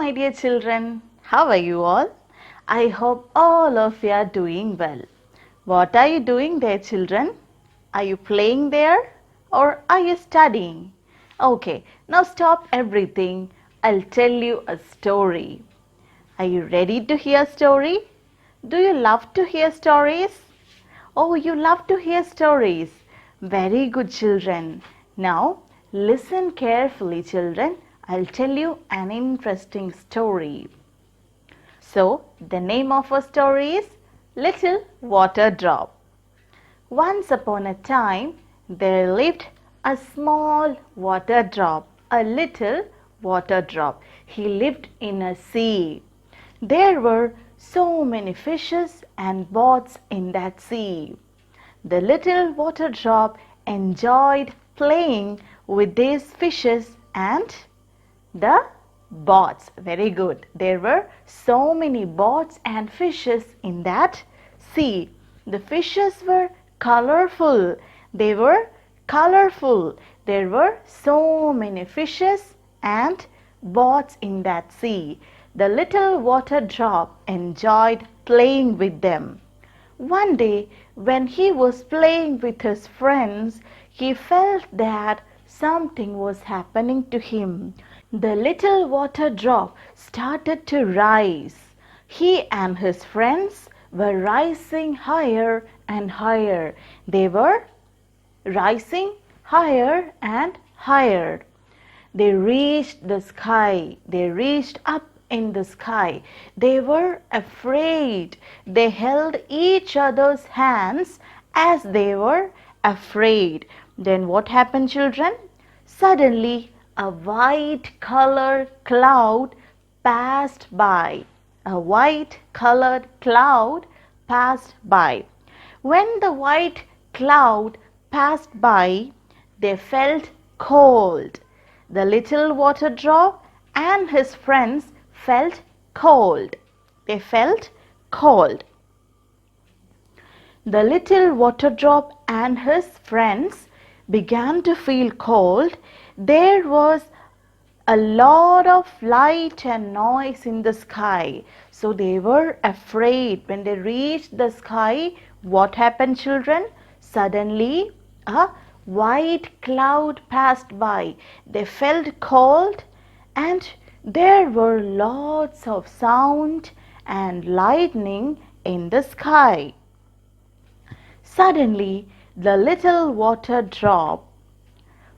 my dear children. How are you all? I hope all of you are doing well. What are you doing there, children? Are you playing there or are you studying? Okay, now stop everything. I'll tell you a story. Are you ready to hear a story? Do you love to hear stories? Oh, you love to hear stories. Very good, children. Now, listen carefully, children. I'll tell you an interesting story. So, the name of our story is Little Water Drop. Once upon a time, there lived a small water drop, a little water drop. He lived in a sea. There were so many fishes and birds in that sea. The little water drop enjoyed playing with these fishes and the birds. Very good. There were so many birds and fishes in that sea. The fishes were colorful. They were colorful. There were so many fishes and birds in that sea. The little water drop enjoyed playing with them. One day, when he was playing with his friends, he felt that something was happening to him. The little water drop started to rise. He and his friends were rising higher and higher. They were rising higher and higher. They reached the sky. They reached up in the sky. They were afraid. They held each other's hands as they were afraid. Then what happened, children? Suddenly, a white colored cloud passed by. A white colored cloud passed by. When the white cloud passed by, they felt cold. The little water drop and his friends felt cold. They felt cold. The little water drop and his friends began to feel cold. There was a lot of light and noise in the sky. So they were afraid. When they reached the sky, what happened, children? Suddenly, a white cloud passed by. They felt cold and there were lots of sound and lightning in the sky. Suddenly, the little water drop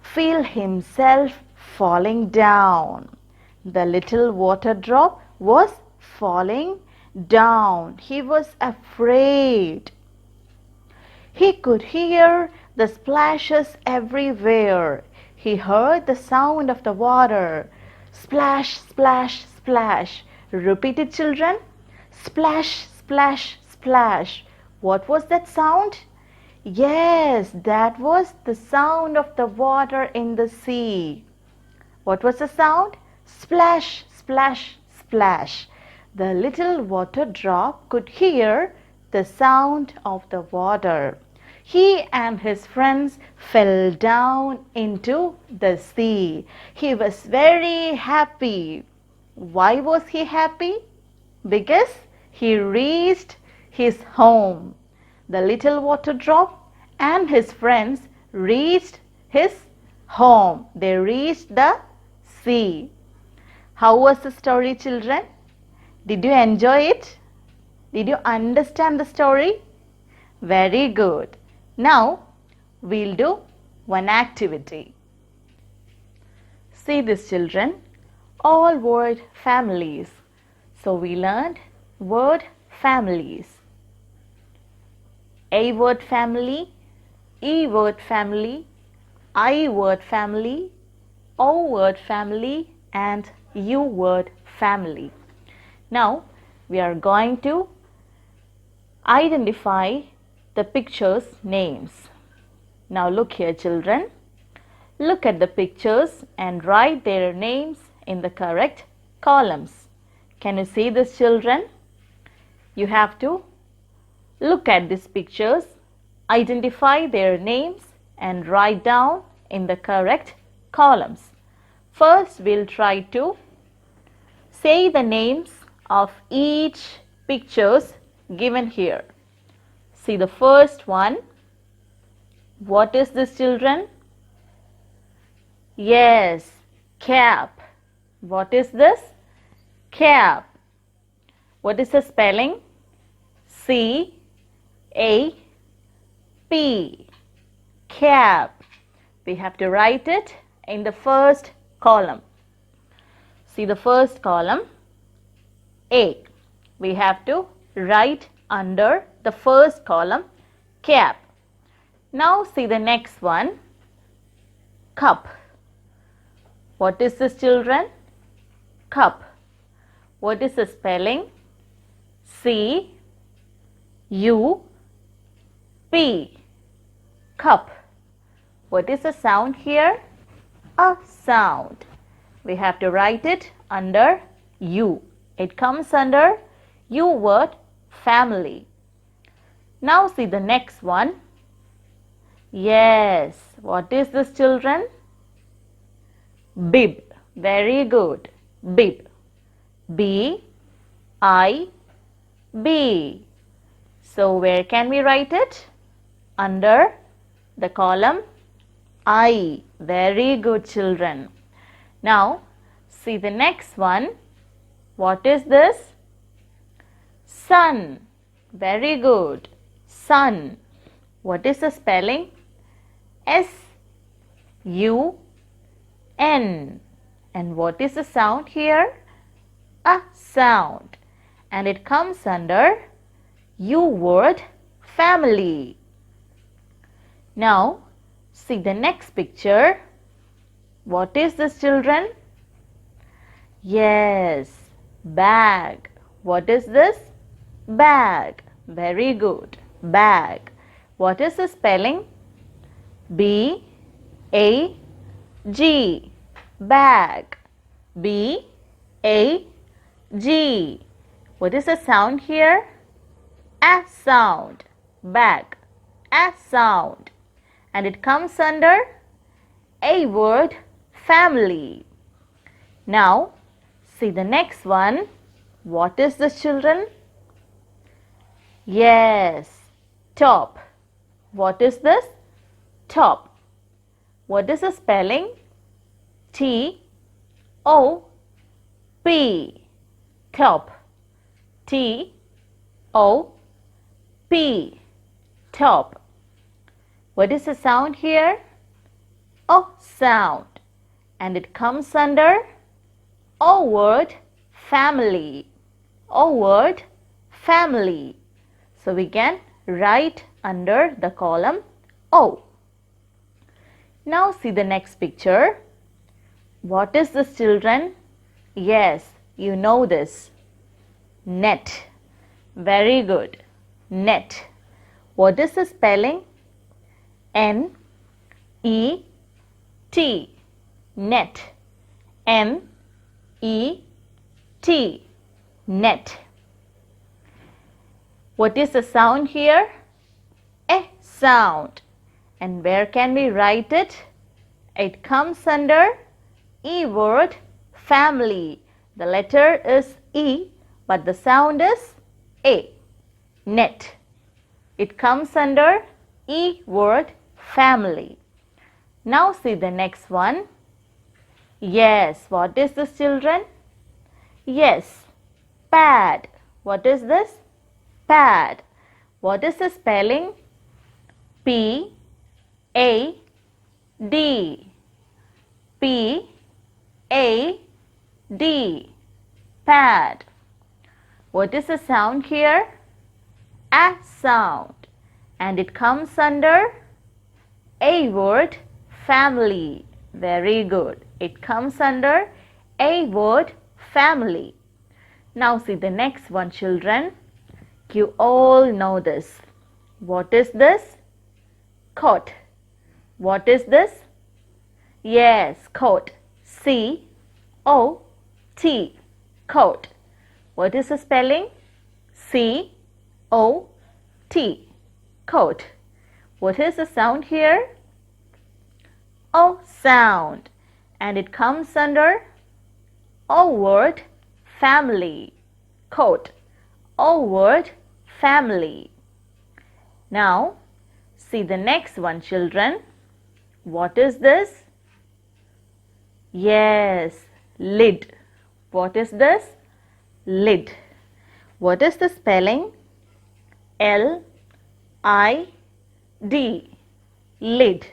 felt himself falling down. The little water drop was falling down. He was afraid. He could hear the splashes everywhere. He heard the sound of the water. Splash, splash, splash. Repeat it, children. Splash, splash, splash. What was that sound? Yes, that was the sound of the water in the sea. What was the sound? Splash, splash, splash. The little water drop could hear the sound of the water. He and his friends fell down into the sea. He was very happy. Why was he happy? Because he reached his home. The little water drop and his friends reached his home. They reached the sea. How was the story, children? Did you enjoy it? Did you understand the story? Very good. Now, we'll do one activity. See this, children. All word families. So we learned word families. A word family, E word family, I word family, O word family and U word family. Now we are going to identify the pictures' names. Now look here, children. Look at the pictures and write their names in the correct columns. Can you see this, children? You have to look at these pictures, identify their names and write down in the correct columns. First, we'll try to Say the names of each pictures given here. See the first one. What is this, children? Yes, cap. What is this? Cap. What is the spelling? C-A-P. Cap. We have to write it in the first column. See the first column, A. We have to write under the first column, cap. Now see the next one, cup. What is this, children? Cup. What is the spelling? C-U-P. Cup. What is the sound here? A sound. We have to write it under U. It comes under U word, family. Now see the next one. Yes. What is this, children? Bib. Very good. Bib. B-I-B. So where can we write it? Under the column I. Very good, children. Now see the next one. What is this? Sun. Very good. Sun. What is the spelling? S-U-N. And what is the sound here? A sound. And it comes under U word, family. Now see the next picture. What is this, children? Yes, bag. What is this? Bag. Very good. Bag. What is the spelling? B-A-G. Bag. B-A-G. What is the sound here? A sound. Bag. A sound. And it comes under A word, family. Now see the next one. What is this, children? Yes, top. What is this? Top. What is the spelling? T-O-P. Top. T-O-P. Top. What is the sound here? O sound. And it comes under O word, family. O word, family. So we can write under the column O. Now see the next picture. What is this, children? Yes, you know this. Net. Very good. Net. What is the spelling? N-E-T. Net. N-E-T. Net. What is the sound here? A sound. And where can we write it? It comes under E word, family. The letter is E, but the sound is A. Net. It comes under E word, family. Now see the next one. Yes, what is this, children? Yes, pad. What is this? Pad. What is the spelling? P-A-D. P-A-D. Pad. What is the sound here? A sound. And it comes under A word, family. Very good. It comes under A word, family. Now see the next one, children. You all know this. What is this? Coat. What is this? Yes, coat. C-O-T. Coat. What is the spelling? C-O-T. Coat. What is the sound here? O sound. And it comes under O word, family. Coat. O word, family. Now, see the next one, children. What is this? Yes, lid. What is this? Lid. What is the spelling? L-I-D. Lid.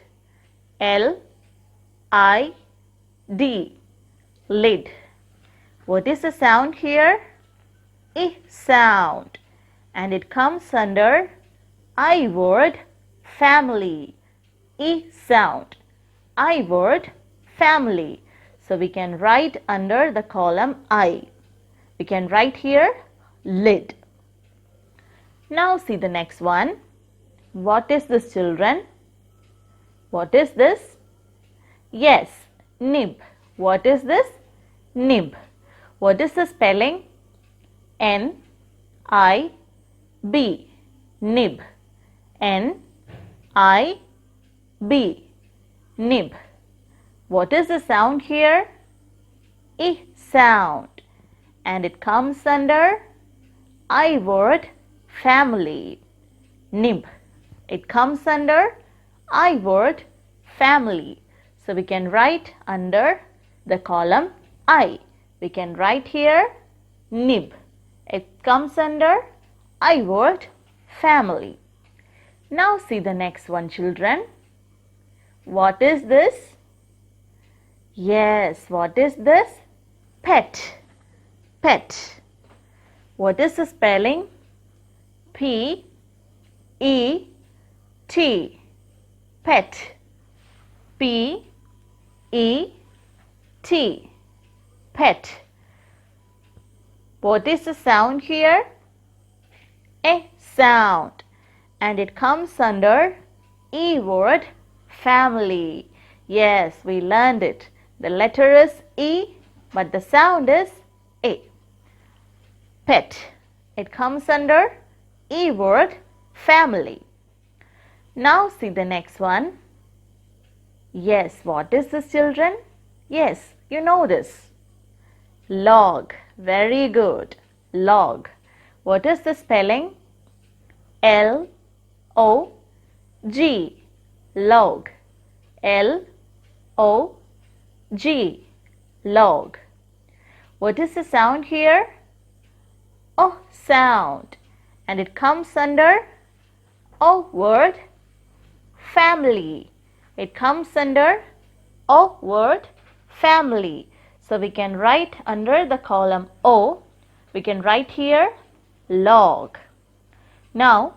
L-I-D. Lid. What is the sound here? I sound. And it comes under I word, family. I sound. I word, family. So we can write under the column I. We can write here lid. Now see the next one. What is this, children? What is this? Yes, nib. What is this? Nib. What is the spelling? N-I-B. Nib. N-I-B. Nib. What is the sound here? I sound. And it comes under I word, family. Nib. It comes under I word, family. So we can write under the column I. We can write here nib. It comes under I word, family. Now see the next one, children. What is this? Yes, what is this? Pet. Pet. What is the spelling? P-E-T. Pet. P-E-T. Pet. What is the sound here? A sound. And it comes under E word, family. Yes, we learned it. The letter is E, but the sound is A. Pet. It comes under E word, family. Now see the next one. Yes, what is this, children? Yes, you know this. Log. Very good. Log. What is the spelling? L-O-G. Log. L-O-G. Log. What is the sound here? O sound. And it comes under O word, family. It comes under O word, family. So we can write under the column O, we can write here log. Now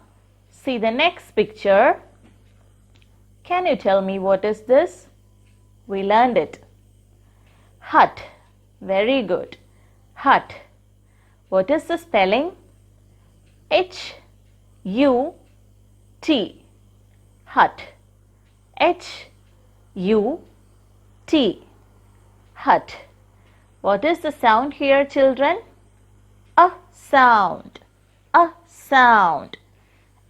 see the next picture. Can you tell me what is this? We learned it. Hut. Very good. Hut. What is the spelling? H-U-T. Hut. H-U-T. Hut. What is the sound here, children? A sound. A sound.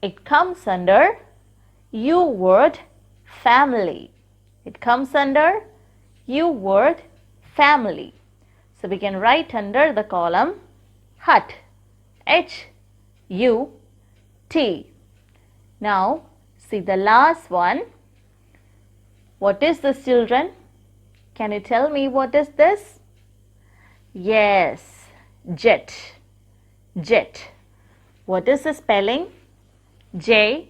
It comes under U word, family. It comes under U word, family. So we can write under the column hut. H-U-T. Now see the last one. What is this, children? Can you tell me what is this? Yes, jet. Jet. What is the spelling? J-E-T.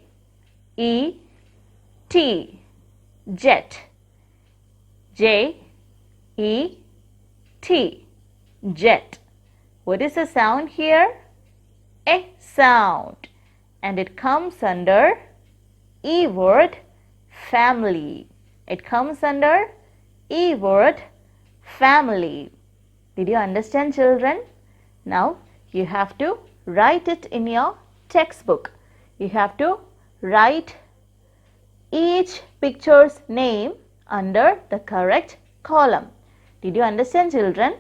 Jet. J-E-T. Jet. What is the sound here? A sound. And it comes under E word, family. It comes under E word, family. Did you understand, children? Now you have to write it in your textbook. You have to write each picture's name under the correct column. Did you understand, children?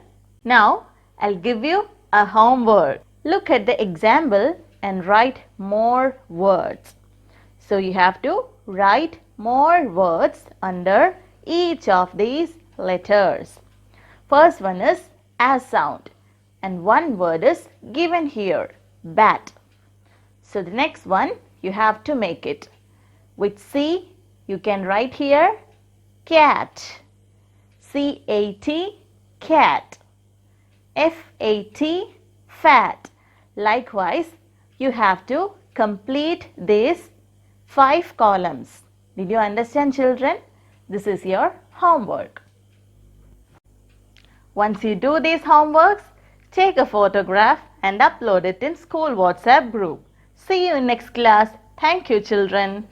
Now I'll give you a homework. Look at the example and write more words. So you have to write more words under each of these letters. First one is as sound. and one word is given here, bat. So the next one you have to make it. With C, you can write here cat. C-A-T, cat. F-A-T, fat. Likewise, you have to complete these 5 columns. Did you understand, children? This is your homework. Once you do these homeworks, take a photograph and upload it in school WhatsApp group. See you in next class. Thank you, children.